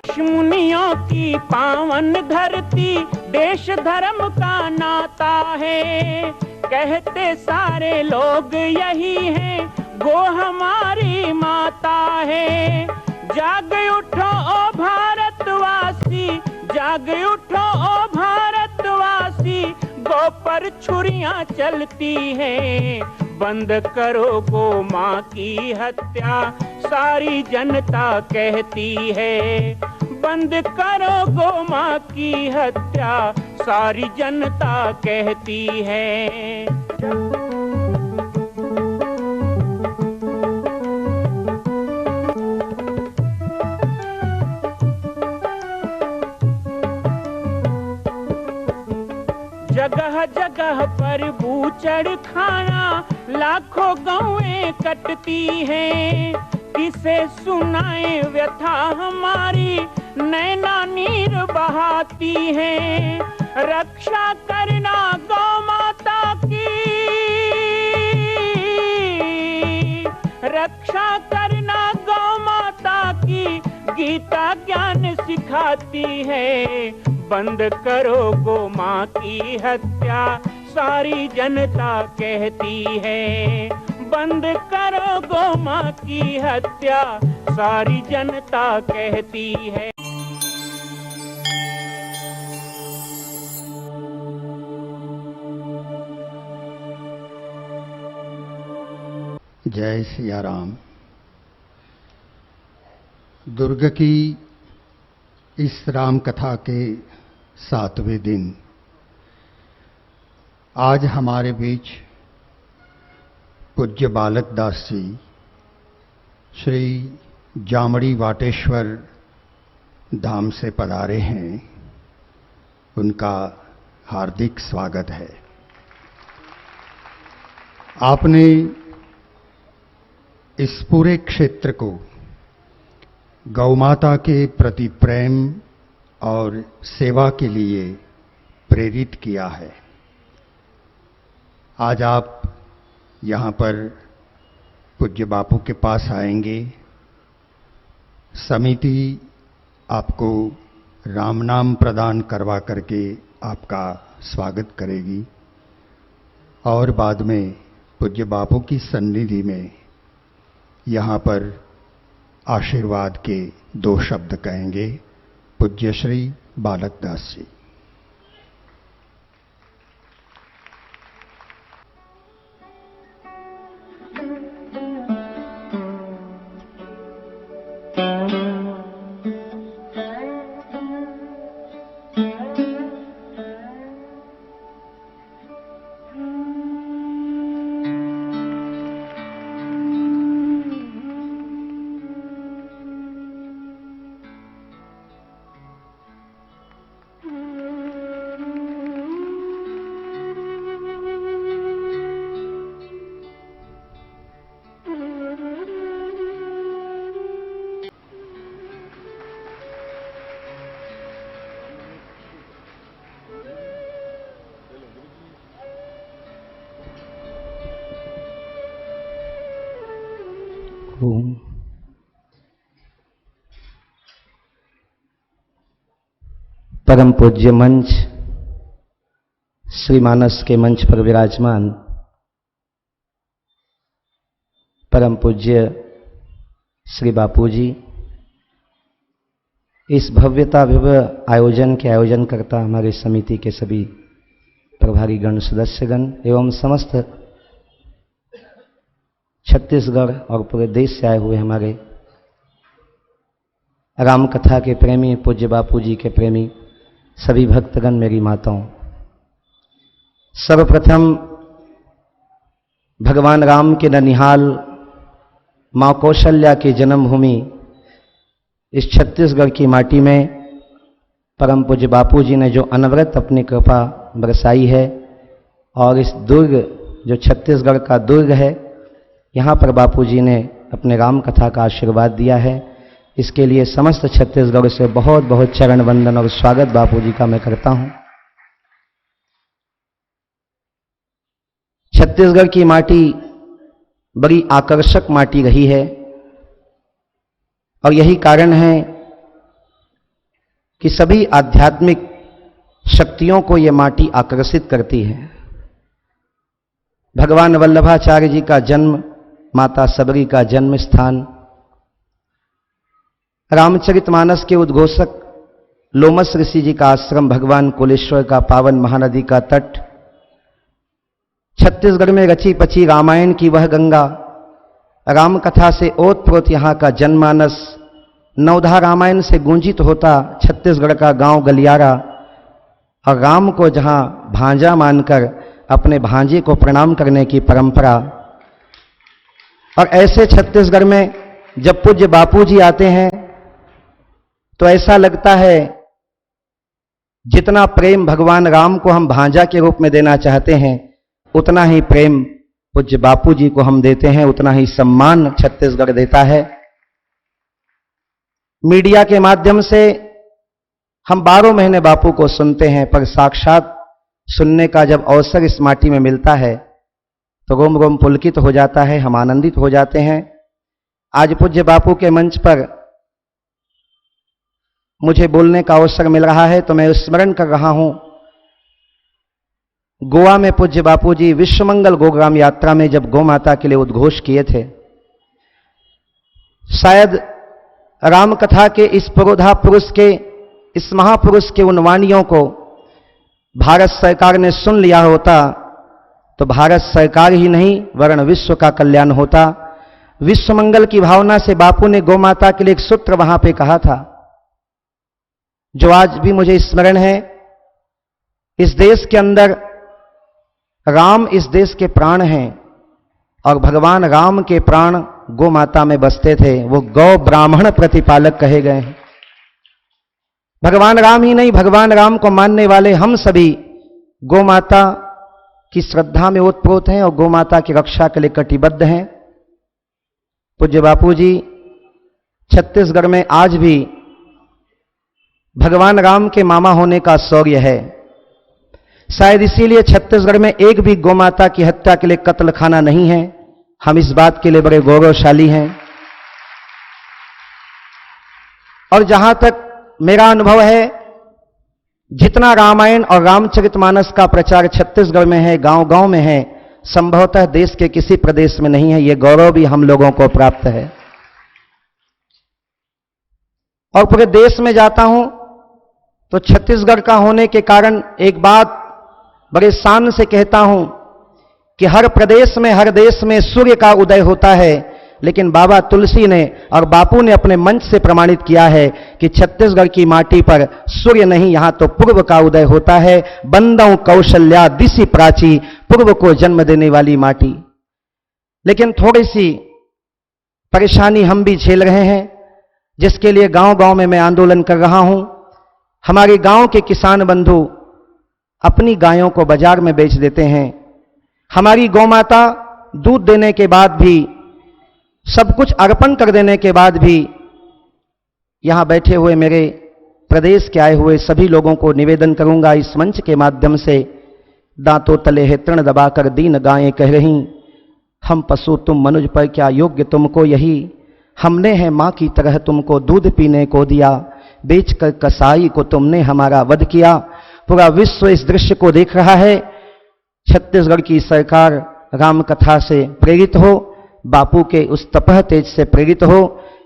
ऋषि मुनियों की पावन धरती, देश धर्म का नाता है। कहते सारे लोग यही हैं, गो हमारी माता है। जाग उठो ओ भारतवासी, जाग उठो ओ भारतवासी, गो पर छुरियां चलती हैं। बंद करो गो माँ की हत्या, सारी जनता कहती है। बंद करो गो माँ की हत्या, सारी जनता कहती है। जगह जगह पर बूचड़ खाना, लाखों गौएं कटती हैं। किसे सुनाए व्यथा हमारी, नैना नीर बहाती हैं। रक्षा करना गौ माता की, रक्षा करना गौ माता की, गीता ज्ञान सिखाती है। बंद करो गो माँ की हत्या, सारी जनता कहती है। बंद करो गो माँ की हत्या, सारी जनता कहती है। जय सिया राम। दुर्ग की इस राम कथा के 7वें दिन आज हमारे बीच पूज्य बालक दास जी श्री जामड़ी वाटेश्वर धाम से पधारे हैं। उनका हार्दिक स्वागत है। आपने इस पूरे क्षेत्र को गौमाता के प्रति प्रेम और सेवा के लिए प्रेरित किया है। आज आप यहाँ पर पूज्य बापू के पास आएंगे। समिति आपको राम नाम प्रदान करवा करके आपका स्वागत करेगी और बाद में पूज्य बापू की सन्निधि में यहाँ पर आशीर्वाद के 2 शब्द कहेंगे पूज्य श्री बालक दास जी। परम पूज्य मंच श्री मानस के मंच पर विराजमान परम पूज्य श्री बापू जी, इस भव्यता भव्य आयोजन के आयोजनकर्ता हमारे समिति के सभी प्रभारी गण सदस्यगण एवं समस्त छत्तीसगढ़ और पूरे देश से आए हुए हमारे राम कथा के प्रेमी, पूज्य बापू जी के प्रेमी सभी भक्तगण, मेरी माताओं, सर्वप्रथम भगवान राम के ननिहाल माँ कौशल्या की जन्मभूमि इस छत्तीसगढ़ की माटी में परम पूज्य बापू जी ने जो अनवरत अपनी कृपा बरसाई है और इस दुर्ग जो छत्तीसगढ़ का दुर्ग है, यहाँ पर बापू जी ने अपने राम कथा का आशीर्वाद दिया है। इसके लिए समस्त छत्तीसगढ़ से बहुत बहुत चरण वंदन और स्वागत बापू जी का मैं करता हूँ। छत्तीसगढ़ की माटी बड़ी आकर्षक माटी रही है और यही कारण है कि सभी आध्यात्मिक शक्तियों को ये माटी आकर्षित करती है। भगवान वल्लभाचार्य जी का जन्म, माता सबरी का जन्म स्थान, रामचरितमानस के उद्घोषक लोमस ऋषि जी का आश्रम, भगवान कुलेश्वर का पावन महानदी का तट, छत्तीसगढ़ में रची पची रामायण की वह गंगा, राम कथा से ओतप्रोत यहाँ का जनमानस, नवधा रामायण से गूंजित होता छत्तीसगढ़ का गांव गलियारा, और राम को जहां भांजा मानकर अपने भांजे को प्रणाम करने की परंपरा। और ऐसे छत्तीसगढ़ में जब पूज्य बापू जी आते हैं तो ऐसा लगता है जितना प्रेम भगवान राम को हम भांजा के रूप में देना चाहते हैं, उतना ही प्रेम पूज्य बापू जी को हम देते हैं, उतना ही सम्मान छत्तीसगढ़ देता है। मीडिया के माध्यम से हम 12 महीने बापू को सुनते हैं, पर साक्षात सुनने का जब अवसर इस माटी में मिलता है तो रोम रोम पुलकित हो जाता है, हम आनंदित हो जाते हैं। आज पूज्य बापू के मंच पर मुझे बोलने का अवसर मिल रहा है तो मैं स्मरण कर रहा हूं, गोवा में पूज्य बापू जी विश्वमंगल गोग्राम यात्रा में जब गौ माता के लिए उद्घोष किए थे, शायद राम कथा के इस पुरोधा पुरुष के, इस महापुरुष के उन वाणियों को भारत सरकार ने सुन लिया होता तो भारत सरकार ही नहीं वरन विश्व का कल्याण होता। विश्व मंगल की भावना से बापू ने गौ माता के लिए एक सूत्र वहां पे कहा था, जो आज भी मुझे स्मरण है। इस देश के अंदर राम इस देश के प्राण हैं और भगवान राम के प्राण गौ माता में बसते थे, वो गौ ब्राह्मण प्रतिपालक कहे गए हैं। भगवान राम ही नहीं, भगवान राम को मानने वाले हम सभी गौ माता की श्रद्धा में ओतप्रोत हैं और गौ माता की रक्षा के लिए कटिबद्ध हैं। पूज्य बापू जी छत्तीसगढ़ में आज भी भगवान राम के मामा होने का शौर्य है। शायद इसीलिए छत्तीसगढ़ में एक भी गौ माता की हत्या के लिए कत्लखाना नहीं है। हम इस बात के लिए बड़े गौरवशाली हैं। और जहां तक मेरा अनुभव है, जितना रामायण और रामचरितमानस का प्रचार छत्तीसगढ़ में है, गांव-गांव में है, संभवतः देश के किसी प्रदेश में नहीं है। यह गौरव भी हम लोगों को प्राप्त है। और पूरे देश में जाता हूं तो छत्तीसगढ़ का होने के कारण एक बात बड़े शान से कहता हूं कि हर प्रदेश में, हर देश में सूर्य का उदय होता है, लेकिन बाबा तुलसी ने और बापू ने अपने मंच से प्रमाणित किया है कि छत्तीसगढ़ की माटी पर सूर्य नहीं, यहां तो पूर्व का उदय होता है। बंदौ कौशल्या दिशि प्राची, पूर्व को जन्म देने वाली माटी। लेकिन थोड़ी सी परेशानी हम भी झेल रहे हैं, जिसके लिए गांव-गांव में मैं आंदोलन कर रहा हूं। हमारे गांव के किसान बंधु अपनी गायों को बाजार में बेच देते हैं। हमारी गौ माता दूध देने के बाद भी, सब कुछ अर्पण कर देने के बाद भी, यहां बैठे हुए मेरे प्रदेश के आए हुए सभी लोगों को निवेदन करूंगा इस मंच के माध्यम से, दांतों तले है तृण दबाकर दीन गायें कह रही, हम पशु तुम मनुज पर क्या योग्य तुमको यही, हमने है मां की तरह तुमको दूध पीने को दिया, बेचकर कसाई को तुमने हमारा वध किया। पूरा विश्व इस दृश्य को देख रहा है। छत्तीसगढ़ की सरकार राम कथा से प्रेरित हो, बापू के उस तपह तेज से प्रेरित हो,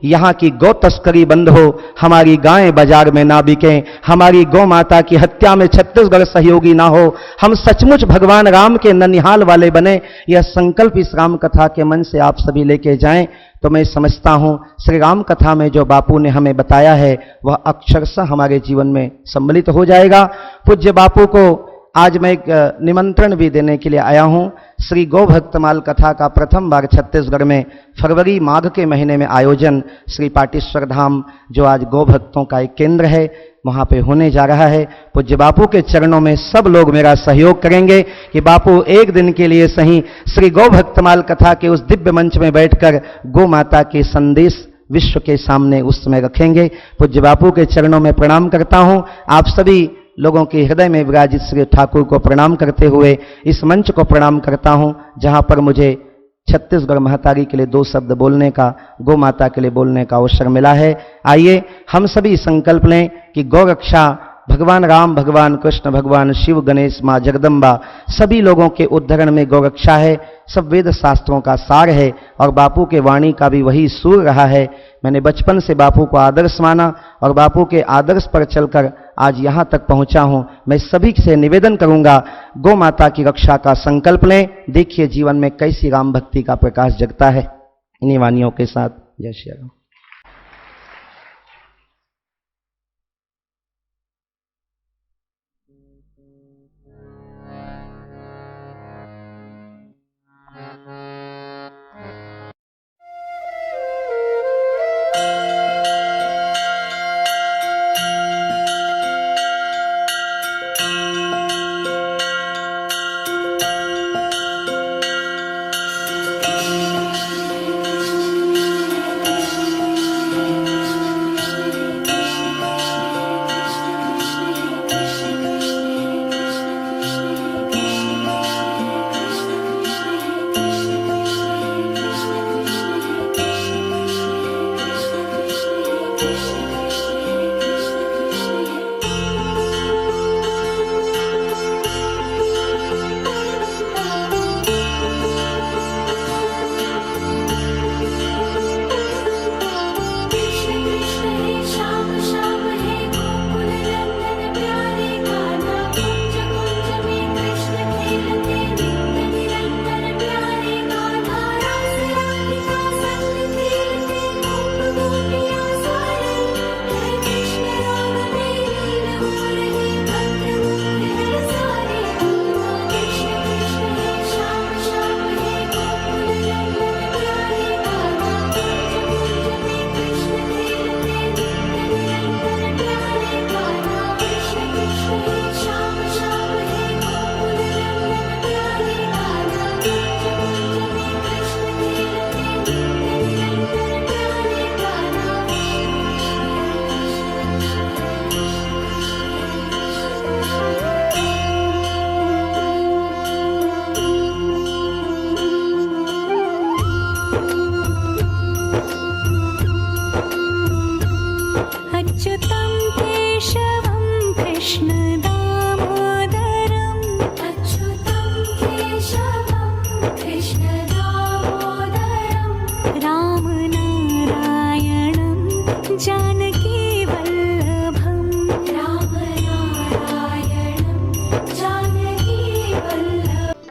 यहां की गौ तस्करी बंद हो, हमारी गायें बाजार में ना बिकें, हमारी गौ माता की हत्या में छत्तीसगढ़ सहयोगी ना हो, हम सचमुच भगवान राम के ननिहाल वाले बने। यह संकल्प इस राम कथा के मन से आप सभी लेके जाएं तो मैं समझता हूं श्री राम कथा में जो बापू ने हमें बताया है वह अक्षरशः हमारे जीवन में सम्मिलित हो जाएगा। पूज्य बापू को आज मैं एक निमंत्रण भी देने के लिए आया हूं। श्री गौ भक्तमाल कथा का प्रथम बार छत्तीसगढ़ में फरवरी माघ के महीने में आयोजन श्री पाटेश्वर धाम, जो आज गौ भक्तों का एक केंद्र है, वहां पे होने जा रहा है। पूज्य बापू के चरणों में सब लोग मेरा सहयोग करेंगे कि बापू एक दिन के लिए सही श्री गौ भक्तमाल कथा के उस दिव्य मंच में बैठकर गौ माता के संदेश विश्व के सामने उस समय रखेंगे। पूज्य बापू के चरणों में प्रणाम करता हूं। आप सभी लोगों के हृदय में विराजित श्री ठाकुर को प्रणाम करते हुए इस मंच को प्रणाम करता हूं, जहां पर मुझे छत्तीसगढ़ महतारी के लिए 2 शब्द बोलने का, गौ माता के लिए बोलने का अवसर मिला है। आइए हम सभी संकल्प लें कि गौ रक्षा भगवान राम, भगवान कृष्ण, भगवान शिव, गणेश, माँ जगदम्बा सभी लोगों के उद्धरण में गौ रक्षा है। सब वेद शास्त्रों का सार है और बापू के वाणी का भी वही सूर रहा है। मैंने बचपन से बापू को आदर्श माना और बापू के आदर्श पर चलकर आज यहाँ तक पहुँचा हूँ। मैं सभी से निवेदन करूँगा, गौ माता की रक्षा का संकल्प लें। देखिए जीवन में कैसी राम भक्ति का प्रकाश जगता है। इन्हीं वाणियों के साथ जय श्री राम।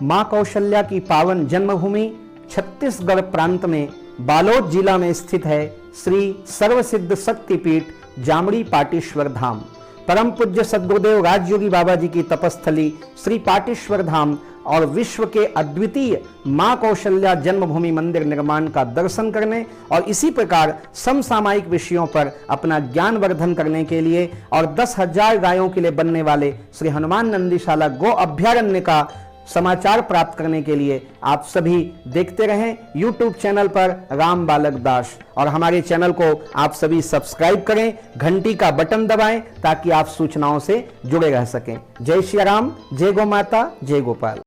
मां कौशल्या की पावन जन्मभूमि छत्तीसगढ़ प्रांत में बालोद जिला में स्थित है श्री सर्वसिद्ध शक्तिपीठ जामड़ी पाटेश्वर धाम। परम पूज्य सद्गुरुदेव राजयोगी बाबा जी की तपस्थली श्री पाटेश्वर धाम और विश्व के अद्वितीय मां कौशल्या जन्मभूमि मंदिर निर्माण का दर्शन करने और इसी प्रकार समसामयिक विषयों पर अपना ज्ञान वर्धन करने के लिए और 10,000 गायों के लिए बनने वाले श्री हनुमान नंदीशाला गो अभ्यारण्य का समाचार प्राप्त करने के लिए आप सभी देखते रहें YouTube चैनल पर राम बालक दास, और हमारे चैनल को आप सभी सब्सक्राइब करें, घंटी का बटन दबाएं ताकि आप सूचनाओं से जुड़े रह सकें। जय श्री राम, जय गौ माता, जय गोपाल।